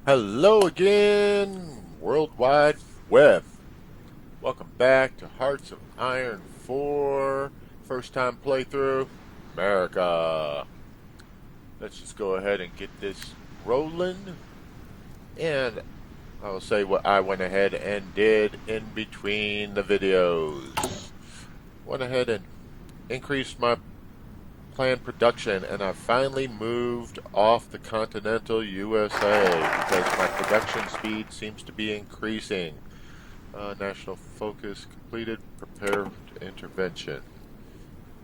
Hello again, World Wide Web. Welcome back to Hearts of Iron 4. First time playthrough, Merica. Let's just go ahead and get this rolling. And I will say what I went ahead and did in between the videos. Went ahead and increased my planned production, and I finally moved off the continental USA because my production speed seems to be increasing. National focus completed, prepared intervention.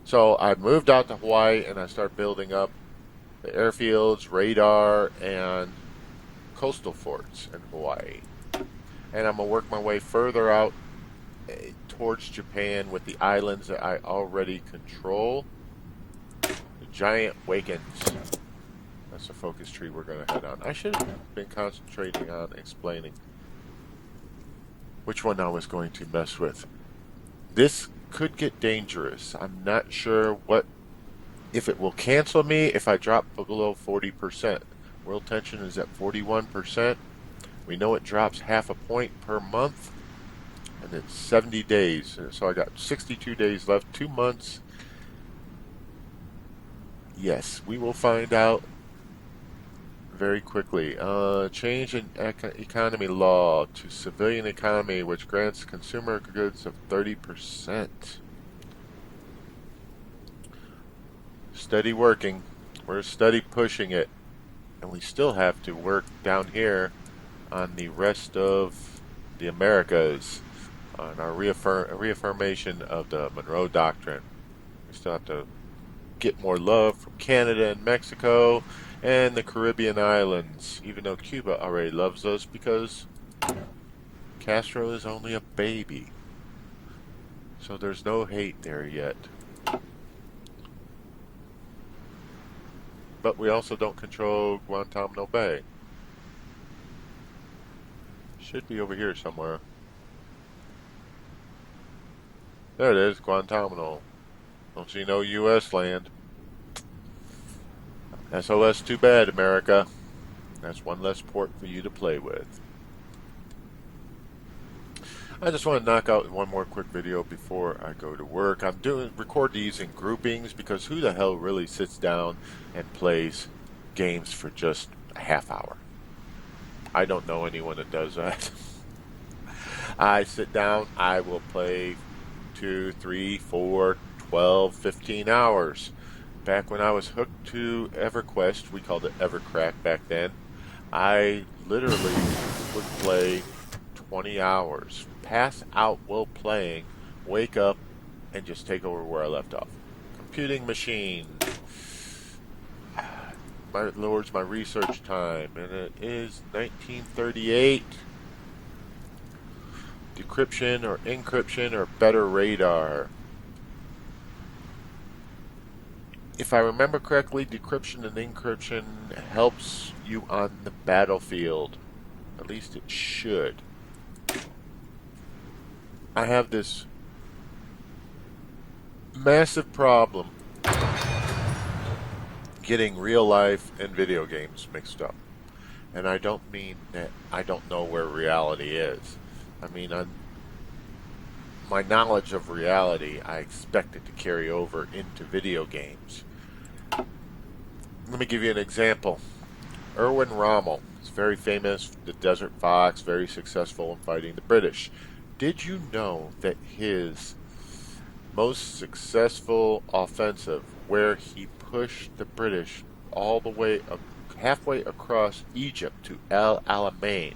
So I moved out to Hawaii and I started building up the airfields, radar, and coastal forts in Hawaii. And I'm going to work my way further out towards Japan with the islands that I already control. The giant Wakens. That's the focus tree we're going to head on. I should have been concentrating on explaining which one I was going to mess with. This could get dangerous. I'm not sure if it will cancel me if I drop below 40%. World tension is at 41%. We know it drops half a point per month, and it's 70 days. So I got 62 days left, 2 months. Yes, we will find out very quickly. Change in economy law to civilian economy, which grants consumer goods of 30%. Steady working. We're steady pushing it. And we still have to work down here on the rest of the Americas, on our reaffirmation of the Monroe Doctrine. We still have to get more love from Canada and Mexico and the Caribbean islands, even though Cuba already loves us because Castro is only a baby. So there's no hate there yet. But we also don't control Guantanamo Bay. Should be over here somewhere. There it is, Guantanamo. Don't see no U.S. land. SOS, too bad, America. That's one less port for you to play with. I just want to knock out one more quick video before I go to work. Record these in groupings because who the hell really sits down and plays games for just a half hour? I don't know anyone that does that. I sit down, I will play 2, 3, 4, 12, 15 hours. Back when I was hooked to EverQuest, we called it EverCrack back then, I literally would play 20 hours, pass out while playing, wake up, and just take over where I left off. Computing machine. Lowers my research time, and it is 1938. Decryption or encryption or better radar. If I remember correctly, decryption and encryption helps you on the battlefield. At least it should. I have this massive problem getting real life and video games mixed up. And I don't mean that I don't know where reality is. I mean, my knowledge of reality, I expect it to carry over into video games. Let me give you an example. Erwin Rommel is very famous, the Desert Fox, very successful in fighting the British. Did you know that his most successful offensive, where he pushed the British all the way halfway across Egypt to El Alamein,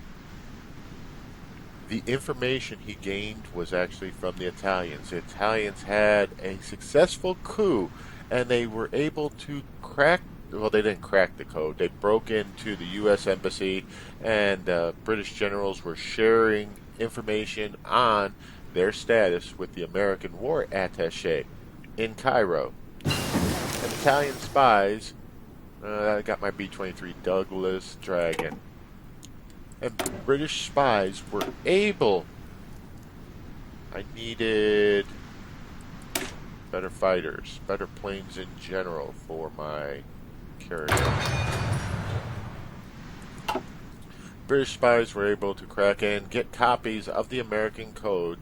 the information he gained was actually from the Italians. The Italians had a successful coup, and they were able to they didn't crack the code. They broke into the U.S. Embassy, and British generals were sharing information on their status with the American war attaché in Cairo. And Italian spies, I got my B-23 Douglas Dragon, and British spies were able. I needed better fighters, better planes in general for my carrier. British spies were able to crack in, get copies of the American code,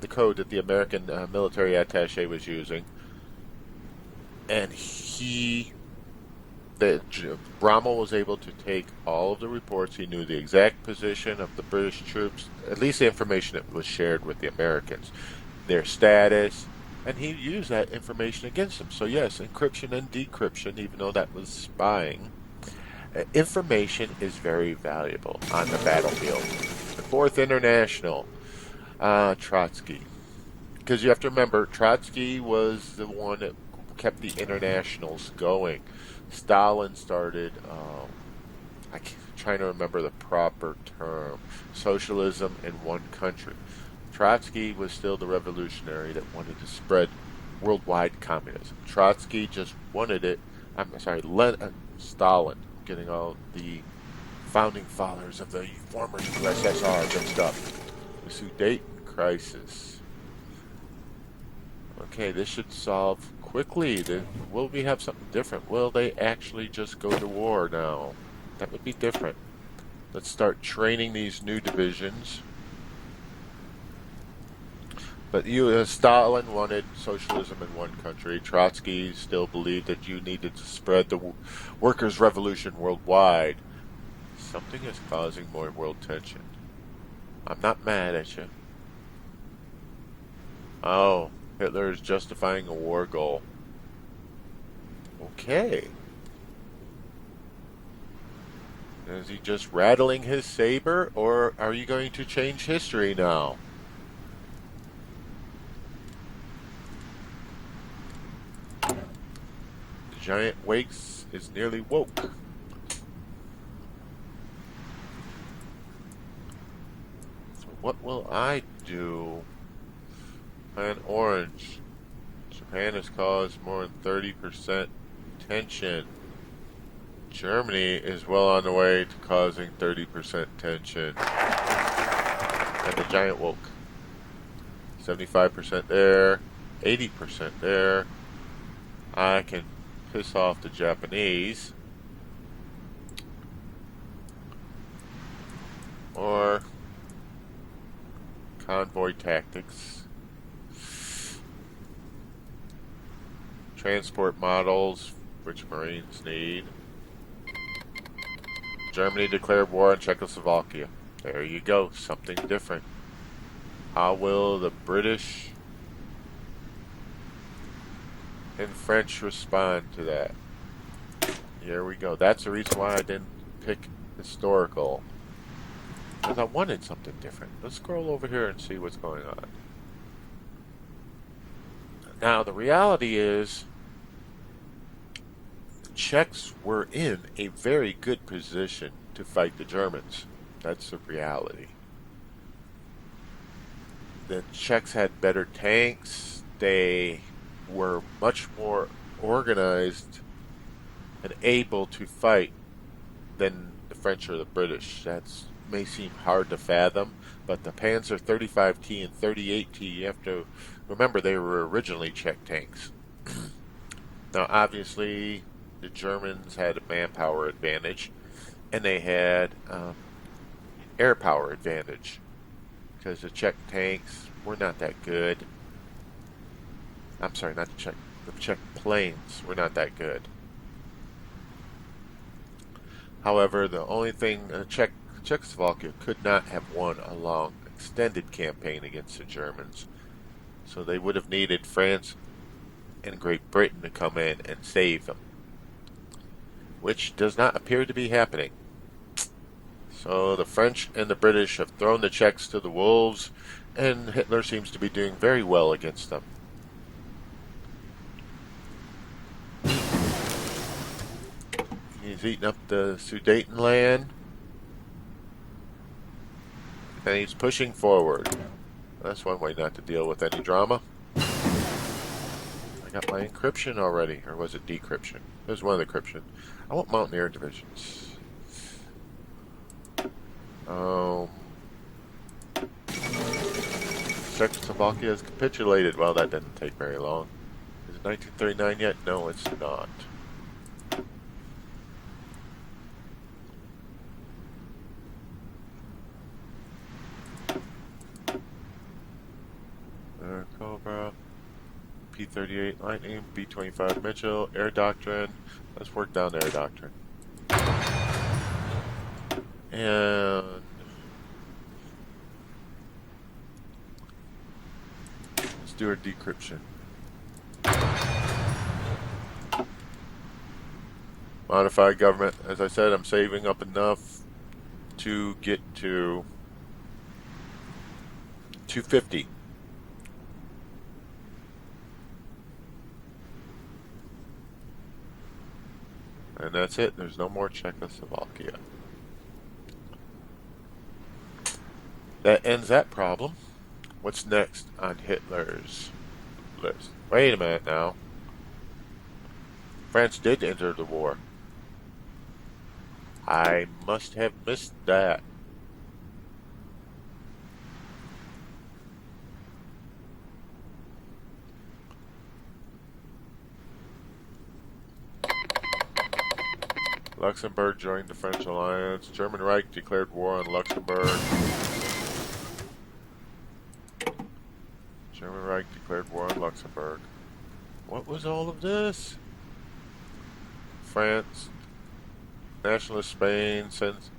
the code that the American military attaché was using, and Rommel was able to take all of the reports. He knew the exact position of the British troops, at least the information that was shared with the Americans, their status, and he used that information against them. So yes, encryption and decryption, even though that was spying, information is very valuable on the battlefield. The Fourth International, Trotsky. Because you have to remember, Trotsky was the one that kept the internationals going. Stalin started, I'm trying to remember the proper term, socialism in one country. Trotsky was still the revolutionary that wanted to spread worldwide communism. Trotsky just wanted it, Stalin, getting all the founding fathers of the former USSR mixed up. The Sudeten crisis. Okay, this should solve quickly. Will we have something different? Will they actually just go to war now? That would be different. Let's start training these new divisions. But Stalin wanted socialism in one country. Trotsky still believed that you needed to spread the workers' revolution worldwide. Something is causing more world tension. I'm not mad at you. Oh, Hitler is justifying a war goal. Okay. Is he just rattling his saber, or are you going to change history now? The giant wakes is nearly woke. So what will I do? Plan orange. Japan has caused more than 30% tension. Germany is well on the way to causing 30% tension. And the giant woke. 75% there, 80% there. I can piss off the Japanese. Or convoy tactics. Transport models, which Marines need. Germany declared war on Czechoslovakia. There you go, something different. How will the British and French respond to that? Here we go. That's the reason why I didn't pick historical. Because I wanted something different. Let's scroll over here and see what's going on. Now, the reality is, Czechs were in a very good position to fight the Germans. That's the reality. The Czechs had better tanks. They were much more organized and able to fight than the French or the British. That may seem hard to fathom, but the Panzer 35T and 38T, you have to remember they were originally Czech tanks. Now, obviously, the Germans had a manpower advantage, and they had air power advantage, because the Czech tanks were not that good. I'm sorry, not the Czech planes were not that good. However, the only thing Czechoslovakia could not have won a long, extended campaign against the Germans, so they would have needed France and Great Britain to come in and save them, which does not appear to be happening. So the French and the British have thrown the Czechs to the wolves, and Hitler seems to be doing very well against them. He's eating up the Sudetenland, and he's pushing forward. That's one way not to deal with any drama. I got my encryption already, or was it decryption? It was one of the encryption. I want Mountaineer divisions. Czechoslovakia has capitulated. Well, that didn't take very long. Is it 1939 yet? No, it's not. B-38 Lightning, B-25 Mitchell, air doctrine. Let's work down air doctrine. And let's do our decryption. Modified government. As I said, I'm saving up enough to get to 250. And that's it. There's no more Czechoslovakia. That ends that problem. What's next on Hitler's list? Wait a minute now. France did enter the war. I must have missed that. Luxembourg joined the French alliance. German Reich declared war on Luxembourg. German Reich declared war on Luxembourg. What was all of this? France, Nationalist Spain sent.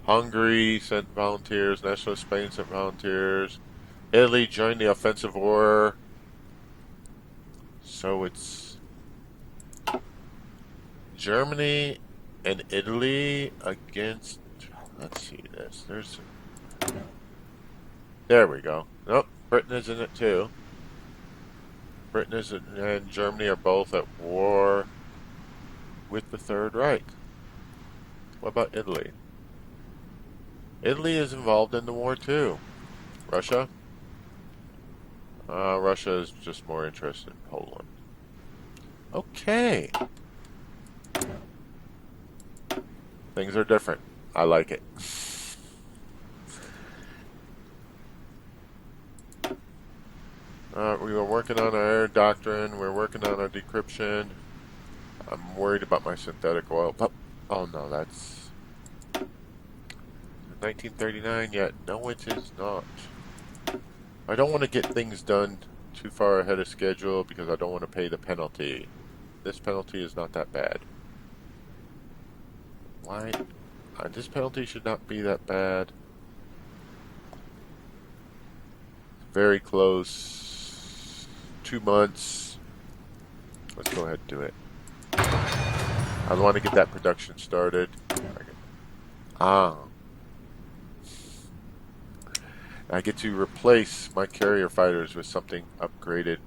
Hungary sent volunteers. Nationalist Spain sent volunteers. Italy joined the offensive war. So it's Germany and Italy against. Let's see this. There we go. Nope, Britain is in it too. Britain and Germany are both at war with the Third Reich. What about Italy? Italy is involved in the war too. Russia? Russia is just more interested in Poland. Okay. Things are different. I like it. We were working on our air doctrine. We're working on our decryption. I'm worried about my synthetic oil. Oh no, that's 1939 yet. No, it is not. I don't want to get things done too far ahead of schedule because I don't want to pay the penalty. This penalty is not that bad. Why? This penalty should not be that bad. Very close. 2 months. Let's go ahead and do it. I want to get that production started. I get to replace my carrier fighters with something upgraded.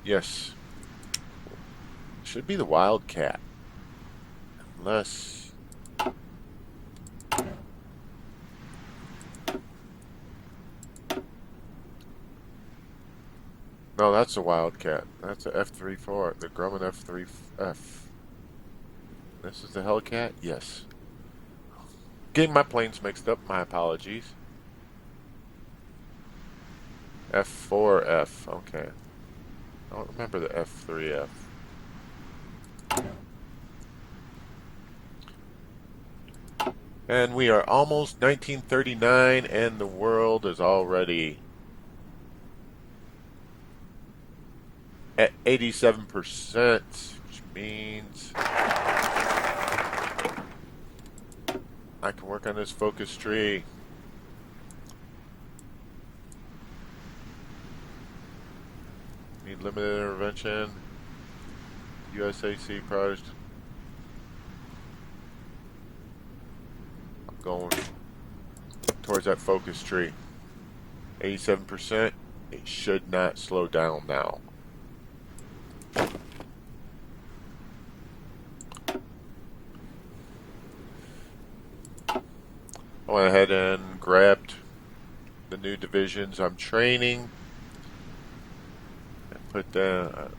Yes. Should be the Wildcat. Unless... No, that's a Wildcat. That's a F-34. The Grumman F-3F. This is the Hellcat? Yes. Getting my planes mixed up. My apologies. F-4F. Okay. I don't remember the F-3F. And we are almost 1939 and the world is already at 87%, which means I can work on this focus tree. Need limited intervention. USAC project. I'm going towards that focus tree. 87%. It should not slow down now. I went ahead and grabbed the new divisions I'm training. Put the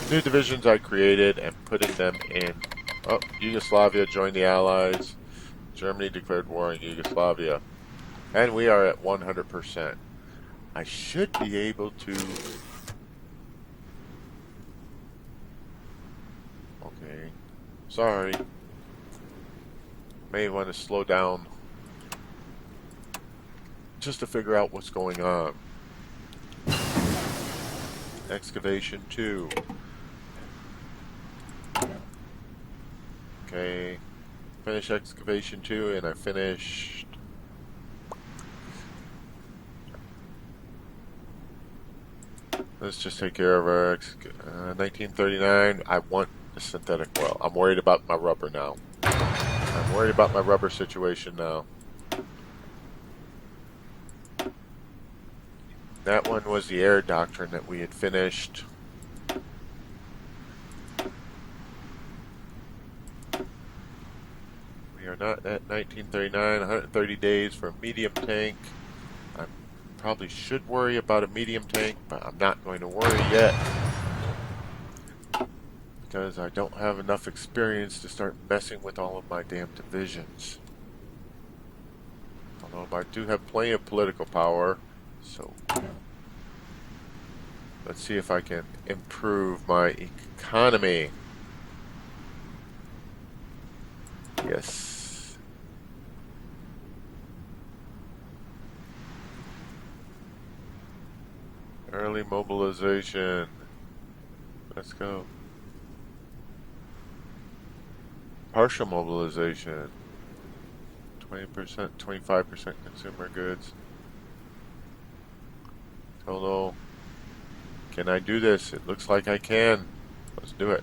new divisions I created and putting them in. Yugoslavia joined the Allies. Germany declared war on Yugoslavia. And we are at 100%. I should be able to... Okay. Sorry. May want to slow down just to figure out what's going on. Excavation 2. Okay. Finish excavation 2, and I finished... Let's just take care of our 1939. I want the synthetic oil. I'm worried about my rubber now. I'm worried about my rubber situation now. That one was the air doctrine that we had finished. We are not at 1939, 130 days for a medium tank. I probably should worry about a medium tank, but I'm not going to worry yet. Because I don't have enough experience to start messing with all of my damn divisions. Although I do have plenty of political power, so let's see if I can improve my economy. Yes. Early mobilization. Let's go. Partial mobilization. 20%, 25% consumer goods. Total. Can I do this? It looks like I can. Let's do it.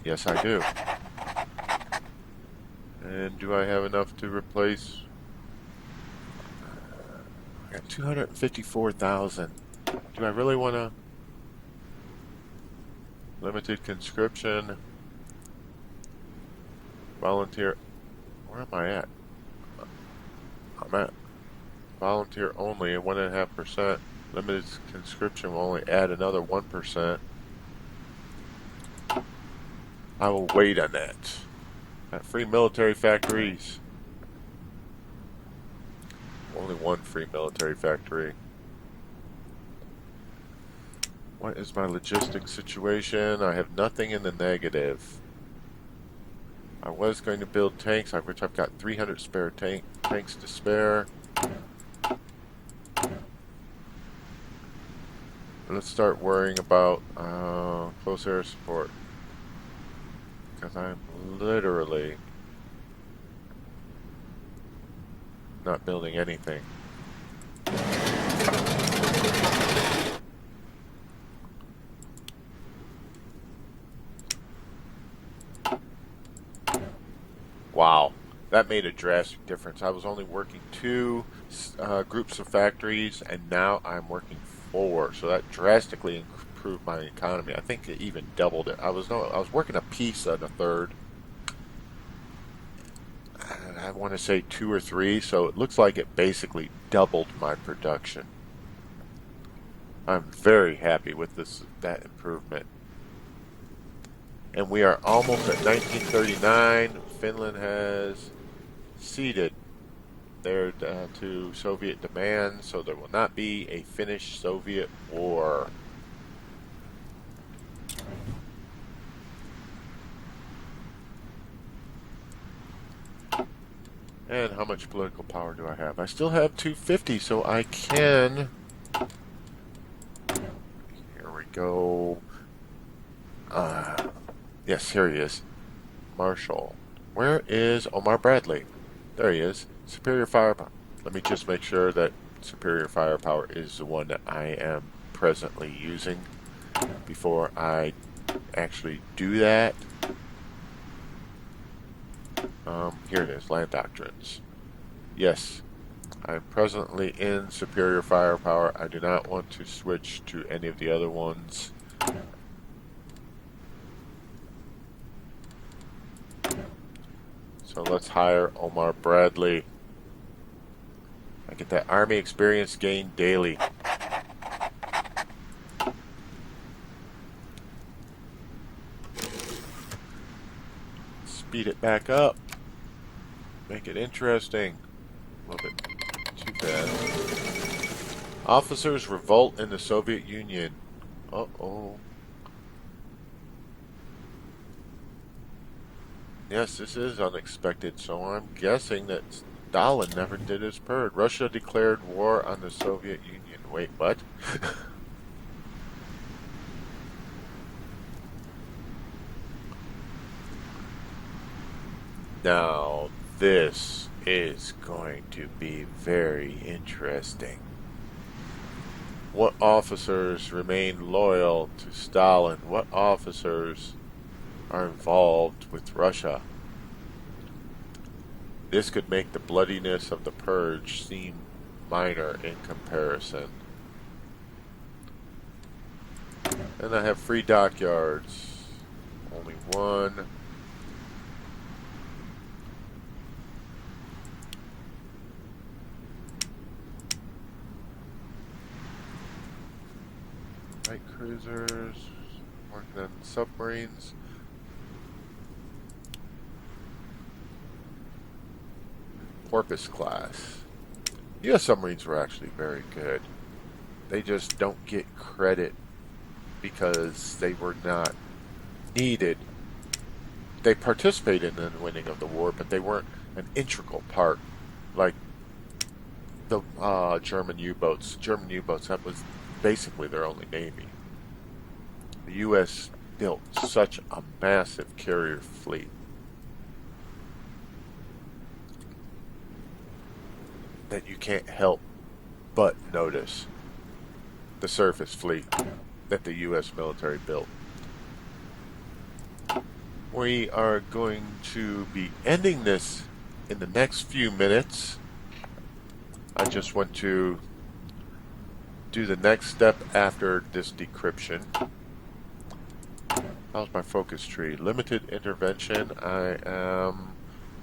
Yes, I do. And do I have enough to replace? I got 254,000. Do I really want to? Limited conscription. Volunteer. Where am I at? I'm at volunteer only at 1.5%. Limited conscription will only add another 1%. I will wait on that. Got free military factories. Only one free military factory. What is my logistics situation? I have nothing in the negative. I was going to build tanks, which I've got 300 spare tanks to spare. Let's start worrying about close air support. Because I'm literally not building anything. Wow, that made a drastic difference. I was only working 2 groups of factories, and now I'm working 4. So that drastically improved my economy. I think it even doubled it. I was working a piece on a third. And I want to say 2 or 3. So it looks like it basically doubled my production. I'm very happy with that improvement. And we are almost at 1939. Finland has ceded there to Soviet demands, so there will not be a Finnish-Soviet war. And how much political power do I have? I still have 250, so I can... Here we go. Yes, here he is. Marshall. Where is Omar Bradley? There he is. Superior firepower. Let me just make sure that superior firepower is the one that I am presently using before I actually do that. Here it is, land doctrines. Yes, I'm presently in superior firepower. I do not want to switch to any of the other ones. So let's hire Omar Bradley. I get that Army experience gained daily. Speed it back up. Make it interesting. A little bit too fast. Officers revolt in the Soviet Union. Uh-oh. Yes, this is unexpected, so I'm guessing that Stalin never did his purge. Russia declared war on the Soviet Union. Wait, what? Now, this is going to be very interesting. What officers remain loyal to Stalin? What officers are involved with Russia? This could make the bloodiness of the purge seem minor in comparison. And I have free dockyards. Only one. Light cruisers. Working on submarines. Porpoise class. U.S. submarines were actually very good. They just don't get credit because they were not needed. They participated in the winning of the war, but they weren't an integral part like the German U-boats. German U-boats, that was basically their only navy. The U.S. built such a massive carrier fleet that you can't help but notice the surface fleet that the U.S. military built. We are going to be ending this in the next few minutes. I just want to do the next step after this decryption. How's my focus tree? Limited intervention. I am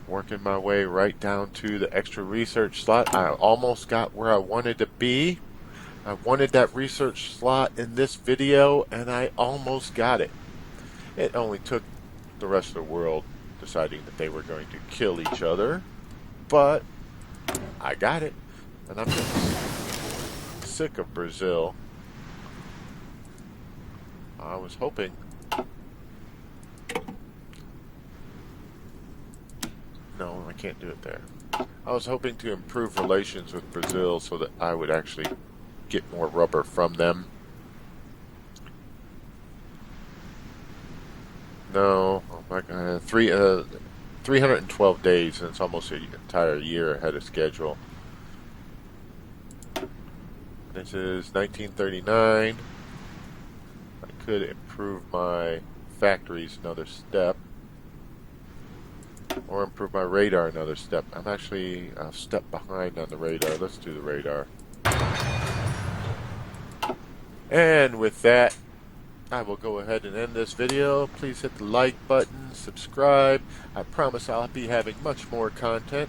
working my way right down to the extra research slot. I almost got where I wanted to be. I wanted that research slot in this video, and I almost got it. It only took the rest of the world deciding that they were going to kill each other, but I got it, and I'm just sick of Brazil. I was hoping no, I can't do it there. I was hoping to improve relations with Brazil so that I would actually get more rubber from them. No, oh my god, 312 days, and it's almost an entire year ahead of schedule. This is 1939. I could improve my factories another step, or improve my radar another step. I'm actually a step behind on the radar. Let's do the radar. And with that, I will go ahead and end this video. Please hit the like button, subscribe. I promise I'll be having much more content.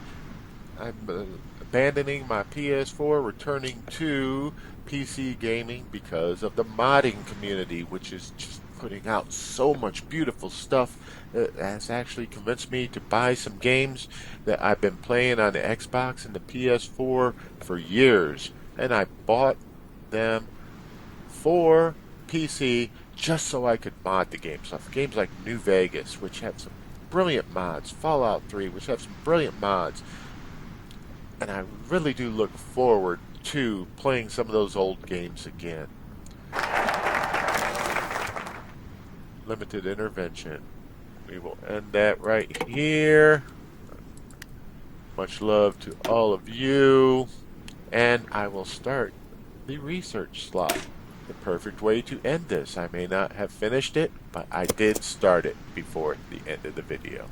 I'm abandoning my PS4, returning to PC gaming because of the modding community, which is just putting out so much beautiful stuff that has actually convinced me to buy some games that I've been playing on the Xbox and the PS4 for years. And I bought them for PC just so I could mod the game stuff. Games like New Vegas, which have some brilliant mods, Fallout 3, which have some brilliant mods. And I really do look forward to playing some of those old games again. Limited intervention. We will end that right here. Much love to all of you. And I will start the research slot. The perfect way to end this. I may not have finished it, but I did start it before the end of the video.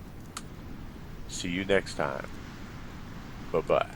See you next time. Bye-bye.